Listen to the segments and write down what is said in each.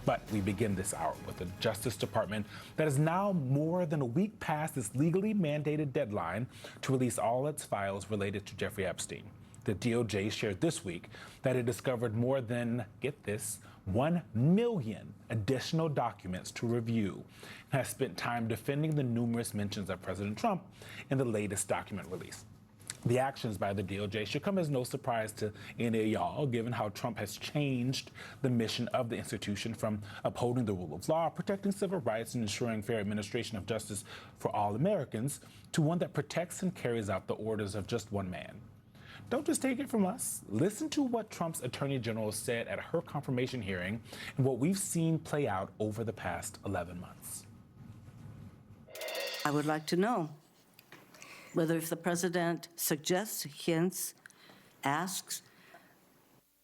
But we begin this hour with the Justice Department that is now more than a week past its legally mandated deadline to release all its files related to Jeffrey Epstein. The DOJ shared this week that it discovered more than, get this, 1 million additional documents to review and has spent time defending the numerous mentions of President Trump in the latest document release. The actions by the DOJ should come as no surprise to any of y'all, given how Trump has changed the mission of the institution from upholding the rule of law, protecting civil rights, and ensuring fair administration of justice for all Americans, to one that protects and carries out the orders of just one man. Don't just take it from us. Listen to what Trump's Attorney General said at her confirmation hearing and what we've seen play out over the past 11 months. I would like to know whether if the president suggests, hints, asks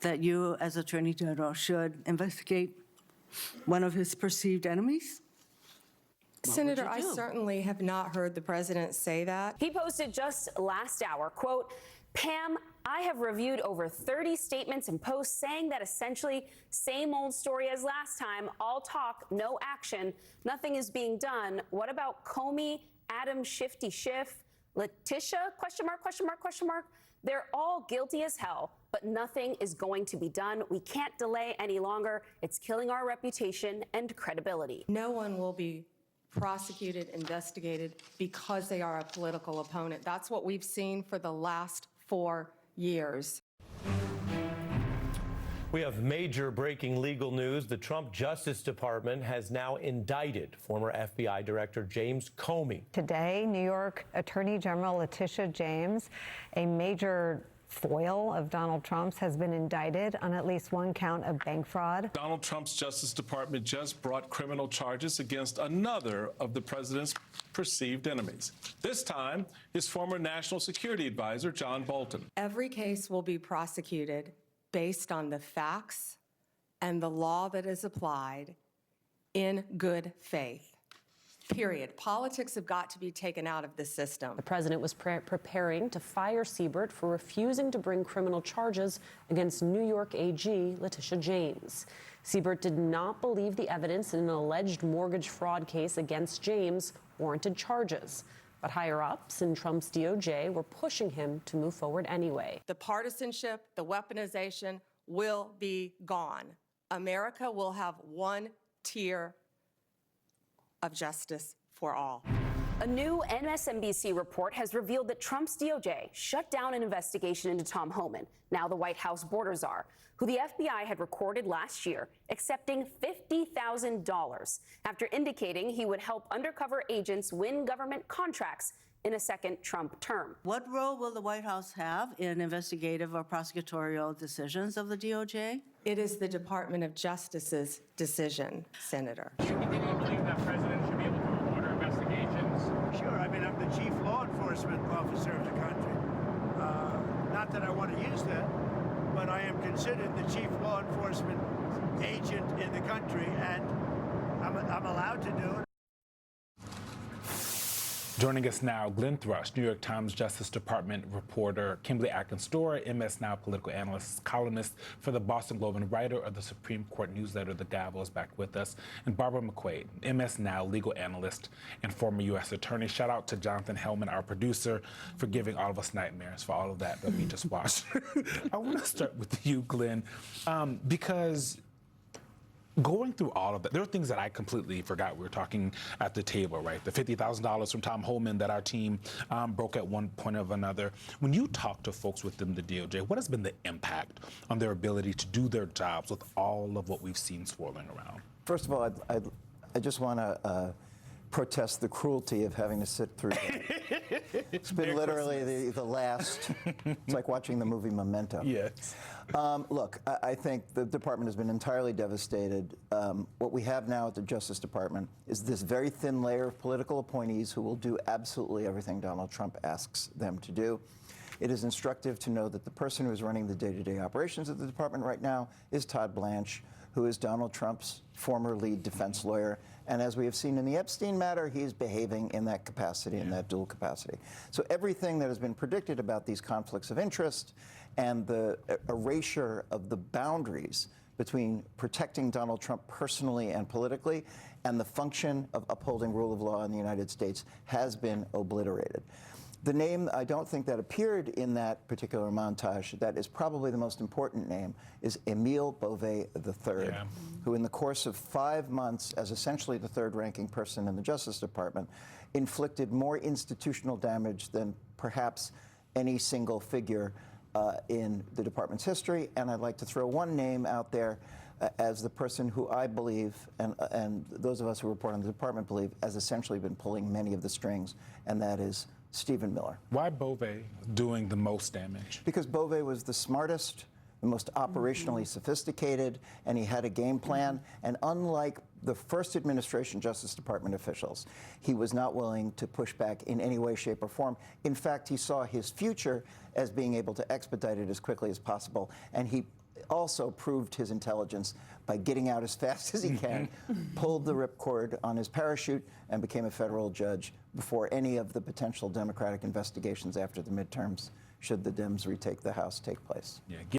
that you as Attorney General should investigate one of his perceived enemies? Senator, I certainly have not heard the president say that. He posted just last hour, quote, Pam, I have reviewed over 30 statements and posts saying that essentially same old story as last time, all talk, no action, nothing is being done. What about Comey, Adam Shifty Schiff, Letitia, question mark, question mark, question mark? They're all guilty as hell, but nothing is going to be done. We can't delay any longer. It's killing our reputation and credibility. No one will be prosecuted, investigated because they are a political opponent. That's what we've seen for the last 4 years. We have major breaking legal news. The Trump Justice Department has now indicted former FBI Director James Comey. Today, New York Attorney General Letitia James, a major foil of Donald Trump's, has been indicted on at least one count of bank fraud. Donald Trump's Justice Department just brought criminal charges against another of the president's perceived enemies. This time, his former national security advisor, John Bolton. Every case will be prosecuted based on the facts and the law that is applied in good faith. Period. Politics have got to be taken out of the system. The president was preparing to fire Siebert for refusing to bring criminal charges against New York AG Letitia James. Siebert did not believe the evidence in an alleged mortgage fraud case against James warranted charges. But higher-ups in Trump's DOJ were pushing him to move forward anyway. The partisanship, the weaponization will be gone. America will have one tier of justice for all. A new MSNBC report has revealed that Trump's DOJ shut down an investigation into Tom Homan, now the White House border czar, who the FBI had recorded last year, accepting $50,000 after indicating he would help undercover agents win government contracts in a second Trump term. What role will the White House have in investigative or prosecutorial decisions of the DOJ? It is the Department of Justice's decision, Senator. Do you continue to believe that president should be able to order investigations? Sure. I mean, I'm the chief law enforcement officer of the country. Not that I want to use that, but I am considered the chief law enforcement agent in the country, and I'm allowed to do it. Joining us now, Glenn Thrush, New York Times Justice Department reporter, Kimberly Atkins-Storer, MS Now political analyst, columnist for the Boston Globe, and writer of the Supreme Court newsletter, The Gavel, is back with us, and Barbara McQuaid, MS Now legal analyst and former U.S. attorney. Shout out to Jonathan Hellman, our producer, for giving all of us nightmares for all of that we just watched. I want to start with you, Glenn, because going through all of that, there are things that I completely forgot we were talking at the table, right? The $50,000 from Tom Homan that our team broke at one point or another. When you talk to folks within the DOJ, what has been the impact on their ability to do their jobs with all of what we've seen swirling around? First of all, I just want to protest the cruelty of having to sit through that. It's been literally the last, it's like watching the movie Memento. Yes. Look, I think the department has been entirely devastated. What we have now at the Justice Department is this very thin layer of political appointees who will do absolutely everything Donald Trump asks them to do. It is instructive to know that the person who is running the day-to-day operations of the department right now is Todd Blanche, who is Donald Trump's former lead defense lawyer. And as we have seen in the Epstein matter, he is behaving in that capacity, in that dual capacity. So everything that has been predicted about these conflicts of interest and the erasure of the boundaries between protecting Donald Trump personally and politically and the function of upholding rule of law in the United States has been obliterated. The name I don't think that appeared in that particular montage that is probably the most important name is Émile Beauvais III, who in the course of 5 months as essentially the third-ranking person in the Justice Department inflicted more institutional damage than perhaps any single figure in the department's history. And I'd like to throw one name out there as the person who I believe, and those of us who report on the department believe, has essentially been pulling many of the strings, and that is Stephen Miller. Why Beauvais doing the most damage? Because Beauvais was the smartest, the most operationally sophisticated, and he had a game plan. And unlike the first administration Justice Department officials, he was not willing to push back in any way, shape, or form. In fact, he saw his future as being able to expedite it as quickly as possible. And he also proved his intelligence by getting out as fast as he can, pulled the ripcord on his parachute, and became a federal judge before any of the potential Democratic investigations after the midterms, should the Dems retake the House, take place. Yeah.